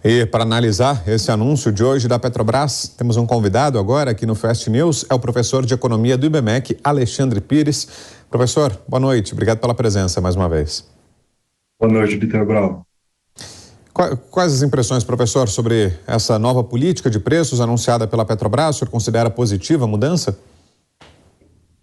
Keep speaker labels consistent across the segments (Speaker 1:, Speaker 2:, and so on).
Speaker 1: E para analisar esse anúncio de hoje da Petrobras, temos um convidado agora aqui no Fast News, é o professor de Economia do IBMEC, Alexandre Pires. Professor, boa noite, obrigado pela presença mais uma vez.
Speaker 2: Boa noite, Vitor Brau.
Speaker 1: Quais as impressões, professor, sobre essa nova política de preços anunciada pela Petrobras? O senhor considera positiva a mudança?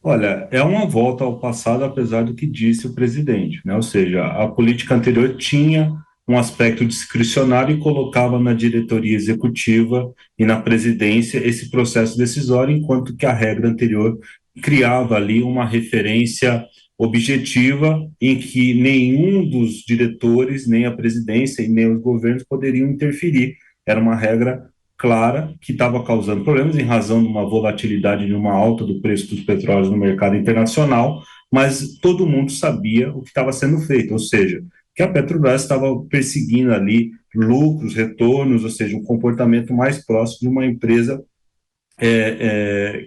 Speaker 2: Olha, é uma volta ao passado, apesar do que disse o presidente, né? Ou seja, a política anterior tinha um aspecto discricionário e colocava na diretoria executiva e na presidência esse processo decisório, enquanto que a regra anterior criava ali uma referência objetiva em que nenhum dos diretores, nem a presidência e nem os governos poderiam interferir. Era uma regra clara que estava causando problemas em razão de uma volatilidade, de uma alta do preço dos petróleos no mercado internacional, mas todo mundo sabia o que estava sendo feito, ou seja, que a Petrobras estava perseguindo ali lucros, retornos, ou seja, um comportamento mais próximo de uma empresa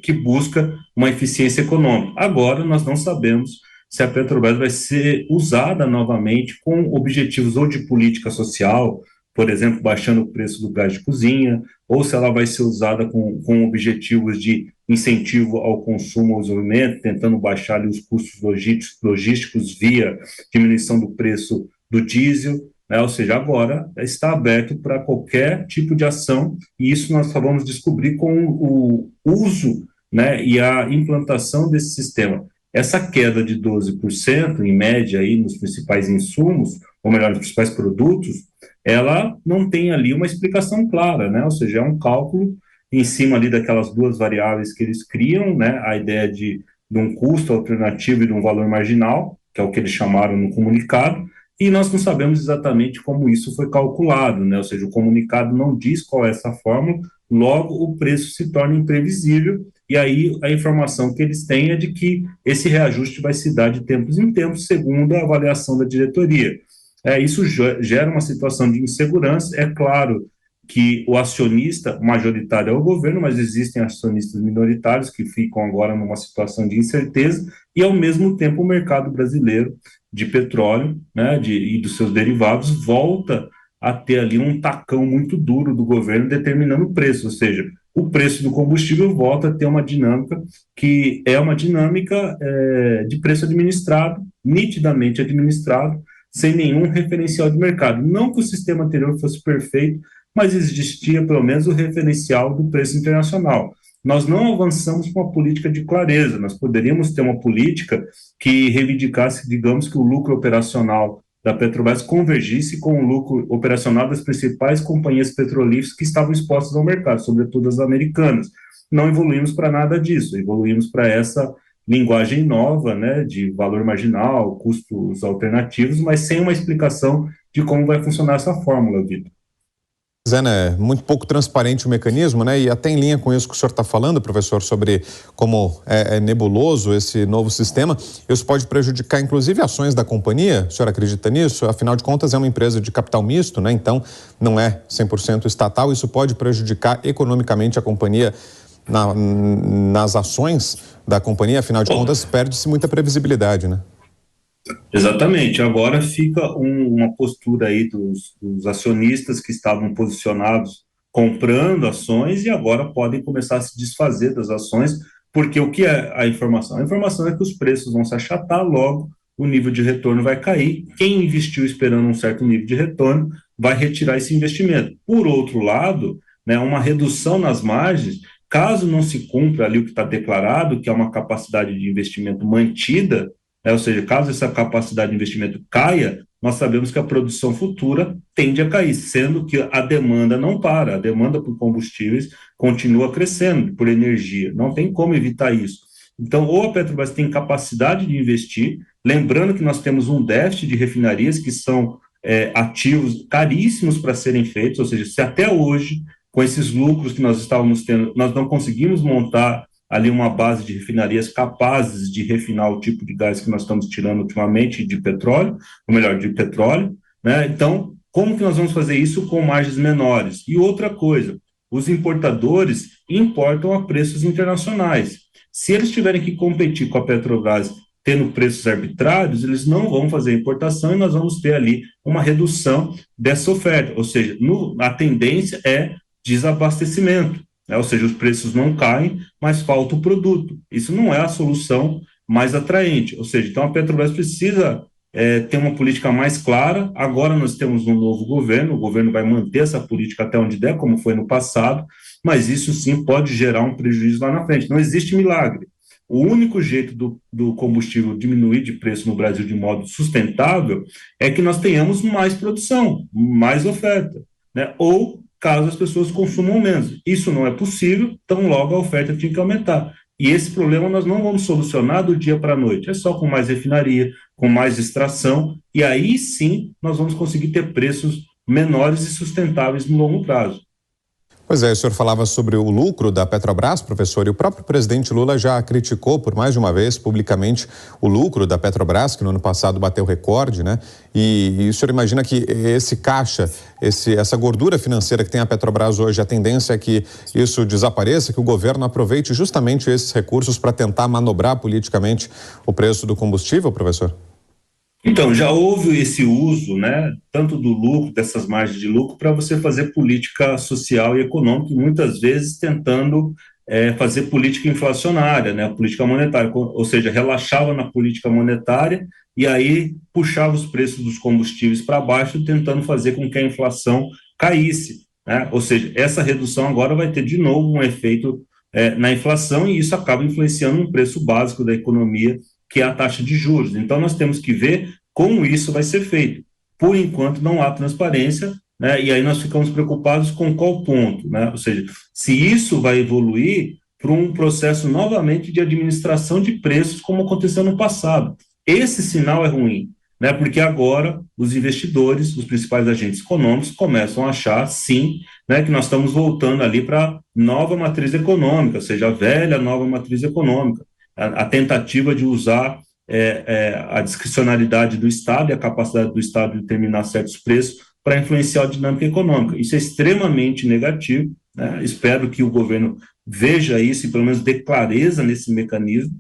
Speaker 2: que busca uma eficiência econômica. Agora, nós não sabemos se a Petrobras vai ser usada novamente com objetivos ou de política social, por exemplo, baixando o preço do gás de cozinha, ou se ela vai ser usada com objetivos de incentivo ao consumo, ao desenvolvimento, tentando baixar ali os custos logísticos via diminuição do preço do diesel, né? Ou seja, agora está aberto para qualquer tipo de ação, e isso nós só vamos descobrir com o uso, né, e a implantação desse sistema. Essa queda de 12%, em média, aí, nos principais insumos, ou melhor, nos principais produtos, ela não tem ali uma explicação clara, né? Ou seja, é um cálculo em cima ali daquelas duas variáveis que eles criam, né? A ideia de um custo alternativo e de um valor marginal, que é o que eles chamaram no comunicado, e nós não sabemos exatamente como isso foi calculado, né? Ou seja, o comunicado não diz qual é essa fórmula, logo o preço se torna imprevisível, e aí a informação que eles têm é de que esse reajuste vai se dar de tempos em tempos, segundo a avaliação da diretoria. Isso gera uma situação de insegurança. É claro que o acionista majoritário é o governo, mas existem acionistas minoritários que ficam agora numa situação de incerteza, e ao mesmo tempo o mercado brasileiro de petróleo, né, e dos seus derivados volta a ter ali um tacão muito duro do governo determinando o preço, ou seja, o preço do combustível volta a ter uma dinâmica que é uma dinâmica de preço administrado, nitidamente administrado, sem nenhum referencial de mercado. Não que o sistema anterior fosse perfeito, mas existia pelo menos o referencial do preço internacional. Nós não avançamos com uma política de clareza, nós poderíamos ter uma política que reivindicasse, digamos, que o lucro operacional da Petrobras convergisse com o lucro operacional das principais companhias petrolíferas que estavam expostas ao mercado, sobretudo as americanas. Não evoluímos para nada disso, evoluímos para essa linguagem nova, né, de valor marginal, custos alternativos, mas sem uma explicação de como vai funcionar essa fórmula, Vitor.
Speaker 1: Né? Muito pouco transparente o mecanismo, né? E até em linha com isso que o senhor está falando, professor, sobre como é nebuloso esse novo sistema, isso pode prejudicar, inclusive, ações da companhia. O senhor acredita nisso? Afinal de contas, é uma empresa de capital misto, né? Então, não é 100% estatal. Isso pode prejudicar economicamente a companhia nas ações da companhia. Afinal de contas, perde-se muita previsibilidade, né?
Speaker 2: Exatamente, agora fica uma postura aí dos acionistas que estavam posicionados comprando ações e agora podem começar a se desfazer das ações, porque o que é a informação? A informação é que os preços vão se achatar, logo o nível de retorno vai cair, quem investiu esperando um certo nível de retorno vai retirar esse investimento. Por outro lado, né, uma redução nas margens, caso não se cumpra ali o que está declarado, que é uma capacidade de investimento mantida, ou seja, caso essa capacidade de investimento caia, nós sabemos que a produção futura tende a cair, sendo que a demanda não para, a demanda por combustíveis continua crescendo, por energia, não tem como evitar isso. Então, ou a Petrobras tem capacidade de investir, lembrando que nós temos um déficit de refinarias que são ativos caríssimos para serem feitos, ou seja, se até hoje, com esses lucros que nós estávamos tendo, nós não conseguimos montar ali uma base de refinarias capazes de refinar o tipo de gás que nós estamos tirando ultimamente de petróleo, ou melhor, de petróleo, né? Então, como que nós vamos fazer isso com margens menores? E outra coisa, os importadores importam a preços internacionais. Se eles tiverem que competir com a Petrobras tendo preços arbitrários, eles não vão fazer importação e nós vamos ter ali uma redução dessa oferta. Ou seja, a tendência é desabastecimento, né? Ou seja, os preços não caem, mas falta o produto. Isso não é a solução mais atraente. Ou seja, então a Petrobras precisa ter uma política mais clara. Agora nós temos um novo governo, o governo vai manter essa política até onde der, como foi no passado, mas isso sim pode gerar um prejuízo lá na frente. Não existe milagre. O único jeito do combustível diminuir de preço no Brasil de modo sustentável é que nós tenhamos mais produção, mais oferta, né? Ou caso as pessoas consumam menos. Isso não é possível, então logo a oferta tinha que aumentar. E esse problema nós não vamos solucionar do dia para a noite, é só com mais refinaria, com mais extração, e aí sim nós vamos conseguir ter preços menores e sustentáveis no longo prazo.
Speaker 1: Pois é, o senhor falava sobre o lucro da Petrobras, professor, e o próprio presidente Lula já criticou por mais de uma vez publicamente o lucro da Petrobras, que no ano passado bateu recorde, né? E o senhor imagina que esse caixa, essa gordura financeira que tem a Petrobras hoje, a tendência é que isso desapareça, que o governo aproveite justamente esses recursos para tentar manobrar politicamente o preço do combustível, professor?
Speaker 2: Então, já houve esse uso, né, tanto do lucro, dessas margens de lucro, para você fazer política social e econômica, e muitas vezes tentando fazer política inflacionária, né, política monetária, ou seja, relaxava na política monetária e aí puxava os preços dos combustíveis para baixo, tentando fazer com que a inflação caísse, né? Ou seja, essa redução agora vai ter de novo um efeito na inflação e isso acaba influenciando um preço básico da economia, que é a taxa de juros. Então, nós temos que ver como isso vai ser feito. Por enquanto, não há transparência, né? E aí nós ficamos preocupados com qual ponto, né? Ou seja, se isso vai evoluir para um processo novamente de administração de preços, como aconteceu no passado. Esse sinal é ruim, né? Porque agora os investidores, os principais agentes econômicos, começam a achar, sim, né, que nós estamos voltando ali para nova matriz econômica, ou seja, a velha nova matriz econômica. A tentativa de usar a discricionalidade do Estado e a capacidade do Estado de determinar certos preços para influenciar a dinâmica econômica. Isso é extremamente negativo, né? Espero que o governo veja isso e pelo menos dê clareza nesse mecanismo,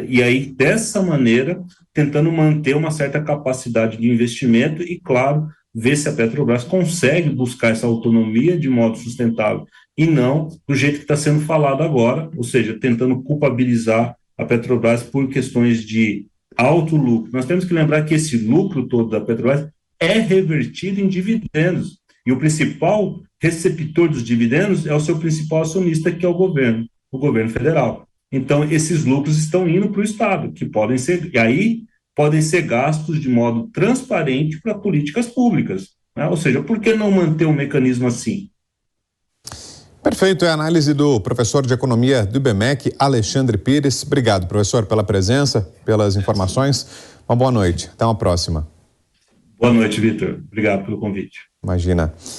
Speaker 2: e aí, dessa maneira, tentando manter uma certa capacidade de investimento e, claro, ver se a Petrobras consegue buscar essa autonomia de modo sustentável e não do jeito que está sendo falado agora, ou seja, tentando culpabilizar a Petrobras por questões de alto lucro. Nós temos que lembrar que esse lucro todo da Petrobras é revertido em dividendos, e o principal receptor dos dividendos é o seu principal acionista, que é o governo federal. Então, esses lucros estão indo para o Estado, que podem ser, e aí podem ser gastos de modo transparente para políticas públicas, né? Ou seja, por que não manter um mecanismo assim?
Speaker 1: Perfeito, é a análise do professor de economia do IBMEC, Alexandre Pires. Obrigado, professor, pela presença, pelas informações. Uma boa noite, até uma próxima.
Speaker 2: Boa noite, Vitor. Obrigado pelo convite.
Speaker 1: Imagina.